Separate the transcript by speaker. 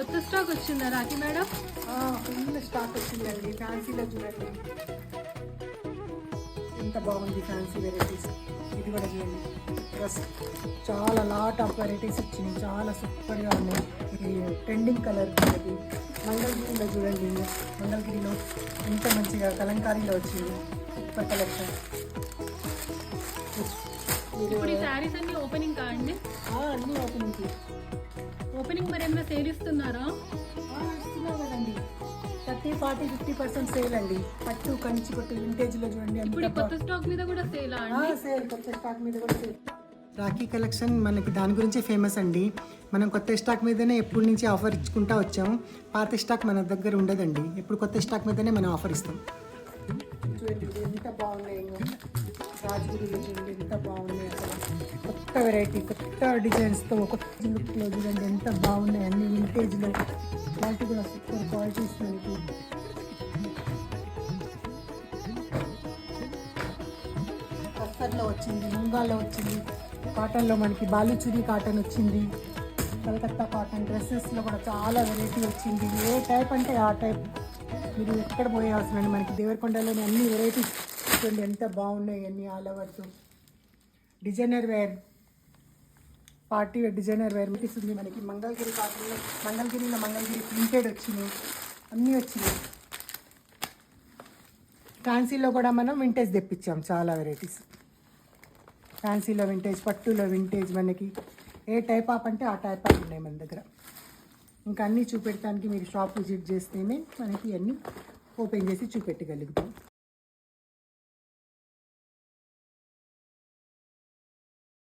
Speaker 1: కొత్త స్టాక్ వచ్చిందా Rakhi madam?
Speaker 2: Full stock వచ్చిందండి. ఫ్యాన్సీలో చూడండి ఎంత బాగుంది, ఫ్యాన్సీ వెరైటీస్. ఇది కూడా చూడండి డ్రెస్, చాలా లాట్ ఆఫ్ వెరైటీస్ వచ్చినాయి, చాలా సూపర్గా ఉన్నాయి. ఇది ట్రెండింగ్ కలర్ ఇది. మంగళగిరిలో చూడండి, మంగళగిరిలో ఎంత మంచిగా కలంకారీలో వచ్చింది, సూపర్ కలెక్షన్.
Speaker 1: ఇప్పుడు ఈ శారీస్ అన్ని ఓపెనింగ్ కాండి?
Speaker 2: అన్నీ ఓపెనింగ్.
Speaker 1: ఓపెనింగ్ మరి ఏమైనా సేల్ ఇస్తున్నారా?
Speaker 2: ఇస్తున్నాం కదండి, 30-40-50% సేల్ అండి. పట్టు కంచి పట్టు వింటేజ్లో చూడండి.
Speaker 1: ఇప్పుడు కొత్త స్టాక్ మీద కూడా సేల్ అండి?
Speaker 2: సేల్, కొత్త స్టాక్ మీద కూడా సేల్. రాఖీ కలెక్షన్ మనకి దాని గురించి ఫేమస్ అండి. మనం కొత్త స్టాక్ మీదనే ఎప్పటి నుంచి ఆఫర్ ఇచ్చుకుంటా వచ్చాము. పాత స్టాక్ మన దగ్గర ఉండదండి, ఎప్పుడు కొత్త స్టాక్ మీదనే మనం ఆఫర్ ఇస్తాం. చూడండి ఎంత బాగున్నాయి, రాజగిరిలో చూడండి ఎంత బాగున్నాయి అసలు. కొత్త వెరైటీ, కొత్త డిజైన్స్తో, కొత్త లుక్లో చూడండి ఎంత బాగున్నాయి. అన్ని వింటేజ్లో, క్వాలిటీ కూడా సూపర్ క్వాలిటీస్ మనకి. కస్తర్లో వచ్చింది, ముంగాలో వచ్చింది, కాటన్లో మనకి బాలుచురి కాటన్ వచ్చింది, కలకత్తా కాటన్ డ్రెస్సెస్లో కూడా చాలా వెరైటీ వచ్చింది. ఏ టైప్ అంటే ఆ టైప్, మీరు ఎక్కడ పోయే అవసరం అండి. మనకి దేవరకొండలోని అన్ని వెరైటీస్ చూడండి ఎంత బాగున్నాయి, అన్ని all overs. Designer wear, party wear, designer wear ఉంది మనకి. మంగళగిరి కాటన్లో, మంగళగిరి ప్రింటెడ్ వచ్చినాయి, అన్నీ వచ్చినాయి. ఫ్యాన్సీలో కూడా మనం వింటేజ్ తెప్పించాం, చాలా వెరైటీస్. ఫ్యాన్సీలో వింటేజ్, పట్టులో వింటేజ్, మనకి ఏ టైప్ ఆఫ్ అంటే ఆ టైప్ ఆఫ్ ఉన్నాయి మన దగ్గర. ఇంకా అన్నీ చూపెట్టడానికి మీరు షాప్ విజిట్ చేస్తేనే మనకి అన్నీ ఓపెన్ చేసి చూపెట్టగలుగుతాం.